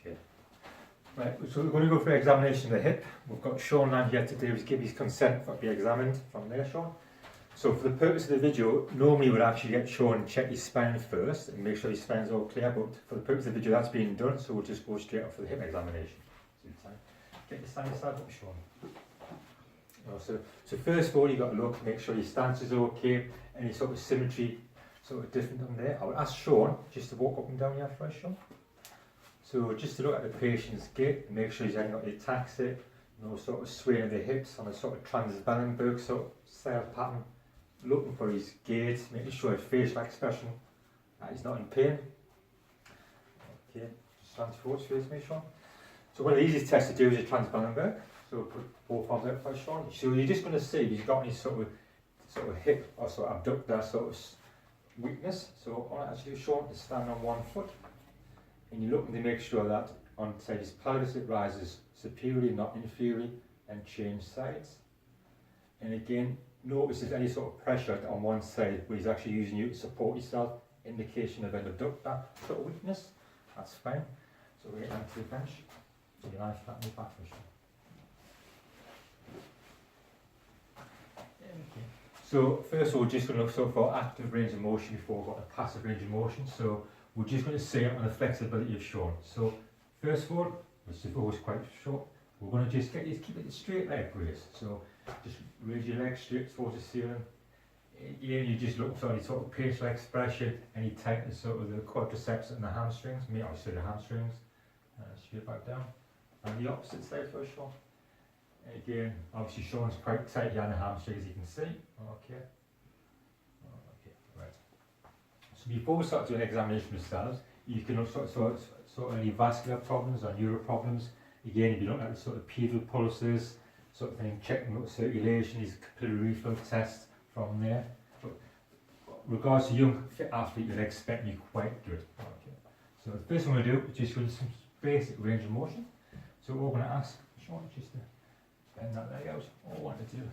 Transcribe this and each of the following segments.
Okay. Right, so we're going to go for examination of the hip. We've got Sean Land here to do is give his consent for it to be examined from there, Sean. So for the purpose of the video, normally we'd actually get Sean and check his spine first and make sure his spine's all clear, but for the purpose of the video that's been done, so we'll just go straight up for the hip examination. Get your stand side up, Sean. So first of all, you've got to look, make sure your stance is okay, any sort of symmetry sort of different on there. I would ask Sean just to walk up and down here first, Sean. So just to look at the patient's gait, and make sure he's not really taxed, no sort of swaying of the hips on a sort of Trans-Ballenberg sort of style pattern. Looking for his gait, making sure his facial expression that he's not in pain. Okay, just stand forward, face me, Sean. So one of the easiest tests to do is a Trans-Ballenberg. So put both arms out first, Sean. So you're just going to see if he's got any sort of hip or sort of abductor sort of weakness. So all I actually do, Sean, is stand on one foot, and you're looking to make sure that on say his pelvis it rises superiorly, not inferiorly, and change sides. And again, notice if there's any sort of pressure on one side where he's actually using you to support yourself, indication of an abductor sort of weakness. That's fine. So we're getting to the bench. So you lie flat on your back for sure. Okay. So first of all, we're just going to look for active range of motion before we've got a passive range of motion. So we're just going to see it on the flexibility of Sean. So first of all, which is always quite short, we're going to just get you to keep it straight leg raise. So just raise your legs straight towards the ceiling. Again, you just look for any sort of facial expression, any tightness sort of the quadriceps and the hamstrings, maybe obviously the hamstrings, straight back down. And the opposite side first, Sean. Again, obviously Sean's quite tight here on the hamstrings, as you can see. Okay. Okay, right. So before we start doing examination of cells, you can look sort of any vascular problems or neuro problems. Again, if you look at the sort of pedal pulses, sort of thing, checking out circulation, these capillary reflow tests from there. But regards to young fit athlete, you'd expect me quite good. Okay. So the first thing I'm going to do is just go into some basic range of motion. So what we're going to ask Sean just to bend that leg out. All I want to do.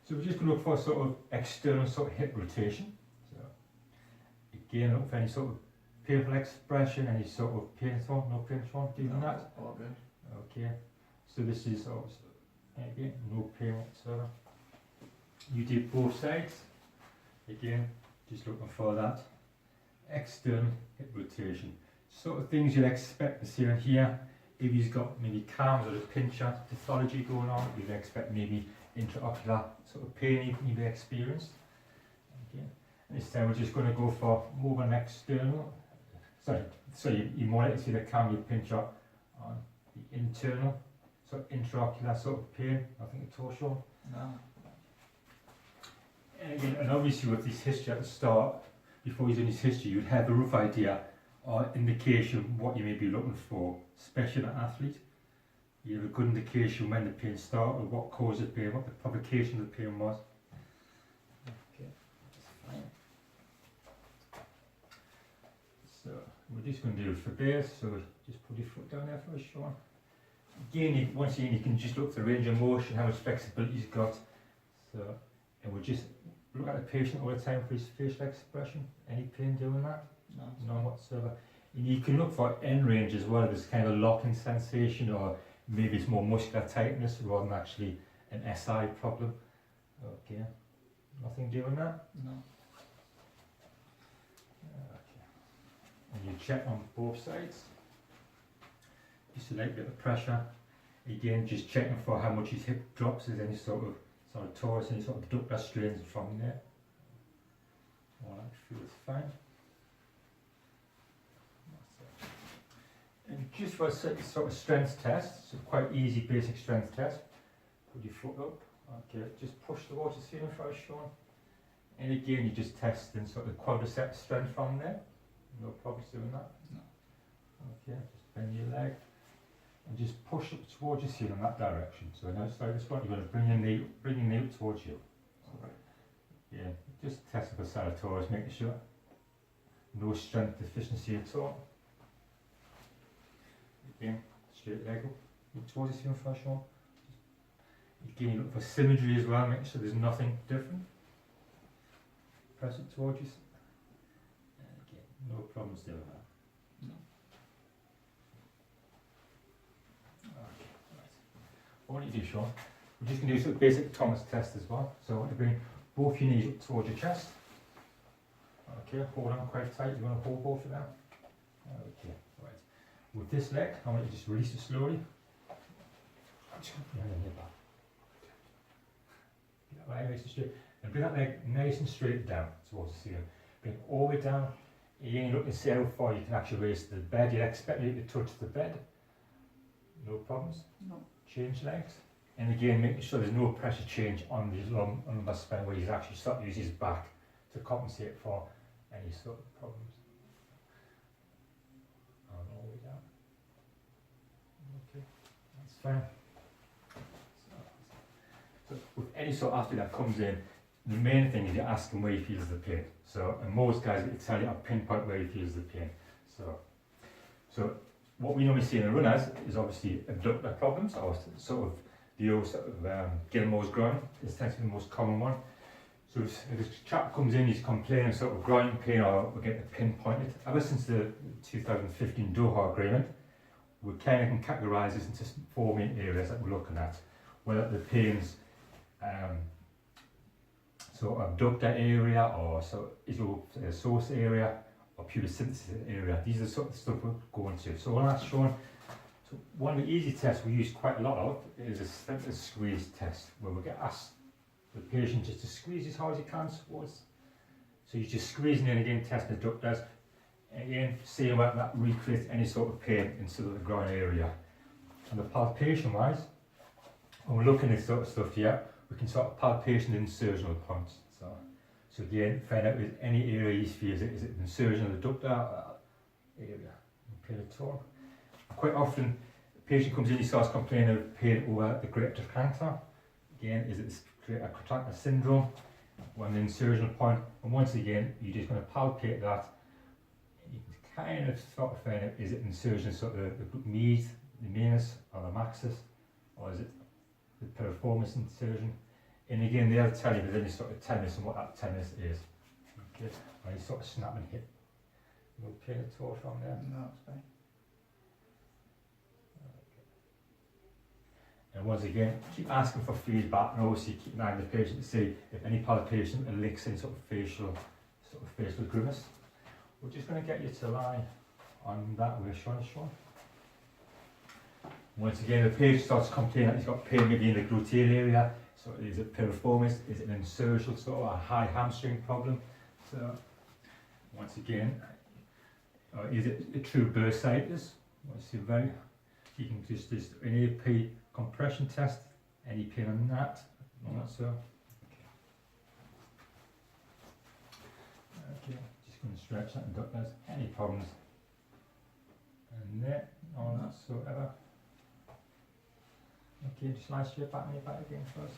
So we're just going to look for sort of external sort of hip rotation. So again, look for any sort of painful expression, any sort of pain at all. No pain, Sean. Do you know that? All good. Okay. So this is again no pain whatsoever. You do both sides. Again, just looking for that external hip rotation. Sort of things you'd expect to see on here. If he's got maybe CAMS or a pincher pathology going on, you'd expect maybe intraocular sort of pain you may experience. Okay. And this time we're just going to go for more of an external. So you more likely to see the CAM with pincher on the internal, sort of intraocular sort of pain. Nothing at all, Sean. No. And again, and obviously with this history at the start, before he's done his history, you'd have a rough idea or indication what you may be looking for, especially an athlete. You have a good indication when the pain started, what caused the pain, what the provocation of the pain was. Okay, that's fine. So we're just going to do it for base, so just put your foot down there first, Sean. Again, once again, you can just look at the range of motion, how much flexibility he's got. So, and we'll just look at the patient all the time for his facial expression. Any pain doing that? No. None whatsoever. And you can look for end range as well. There's kind of a locking sensation, or maybe it's more muscular tightness rather than actually an SI problem. Okay, nothing doing that? No. Okay. And you check on both sides. Just a light bit of pressure. Again, just checking for how much his hip drops. Is any sort of torus, any sort of abductor strains from there. All that feels fine. And just for a sort of strength test, it's a quite easy basic strength test. Put your foot up. Okay, just push the water ceiling first, Sean. And again, you're just testing sort of quadriceps strength from there. No problems doing that. No. Okay, just bend your leg and just push up towards your ceiling in that direction. So now start this one. You're going to bring your knee up towards you. Alright. Yeah, just testing for serratus, making sure no strength deficiency at all. Again, straight leg up towards the ceiling first, Sean. Again, you look for symmetry as well, make sure there's nothing different. Press it towards you. And again, no problems doing that. No. what you do, Sean, we're just going to do some basic Thomas test as well. So I want to bring both your knees up towards your chest. Okay, hold on quite tight. You want to hold both of them. Okay, right. With this leg, I want you to just release it slowly. Right, nice and straight. And bring that leg nice and straight down towards the ceiling. Bring it all the way down. Again, look and see how far you can actually raise to the bed. You'd expect me to touch the bed. No problems? No. Change legs. And again, making sure there's no pressure change on the lumbar spine where he's actually start to use his back to compensate for any sort of problems. And all the way down. Okay, that's fine. So with any sort of athlete that comes in, the main thing is you ask him where he feels the pain. So, and most guys will tell you a pinpoint where he feels the pain. So what we normally see in the runners is obviously abductor problems, or sort of the old sort of Gilmore's groin. This tends to be the most common one. So if this chap comes in, he's complaining sort of groin pain, or we're getting it pinpointed. Ever since the 2015 Doha Agreement, we kind of can categorise this into 4 main areas that we're looking at. Whether the pain's sort of abductor area, or sort of source area, or pubescence area. These are the sort of stuff we're going to. So what that's shown, so one of the easy tests we use quite a lot of is a center squeeze test, where we get asked the patient just to squeeze as hard as you can towards. So you're just squeezing in again, testing the abductors. Again, seeing whether that recreates any sort of pain inside of the groin area. And the palpation wise, when we're looking at this sort of stuff here, we can sort of palpation the insertional points. So again, find out if any area he feels it. Is it the insertion of the adductor area? Okay, at all. Quite often, the patient comes in, he starts complaining of pain over the greater trochanter. Again, is it greater trochanter syndrome? One the insertional point, and once again, you're just going to palpate that. You can kind of sort of find out, is it insertion sort of the meatus, the manus, or the maxis, or is it the piriformis insertion? And again, they'll tell you if there's any sort of tennis and what that tennis is. Okay, or you sort of snap and hit. No pain at all from there? No, it's fine. And once again, keep asking for feedback, and obviously keep an eye on the patient to see if any palpation links in sort of facial grimace. We're just going to get you to lie on that way, Sean. Once again, the patient starts complaining that he's got pain maybe in the gluteal area. So is it piriformis? Is it an insertional sort of a high hamstring problem? So once again, is it a true bursitis? What's the very? You can just an AP compression test. Any pain on that? Not so. Okay, just going to stretch that and duck those. Any problems? And there, none whatsoever. Okay, just lie straight back on your back again first.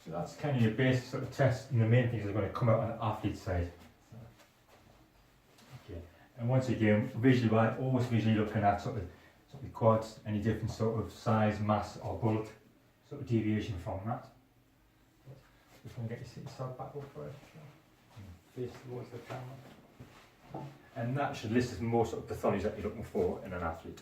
So that's kind of your basic sort of test, and the main things are going to come out on the athlete side. Okay, and once again, visually, right, always visually looking at sort of quads, any different sort of size, mass, or bulk, sort of deviation from that. Just want to get yourself back up first, and face towards the camera. And that should list as most sort of pathologies that you're looking for in an athlete.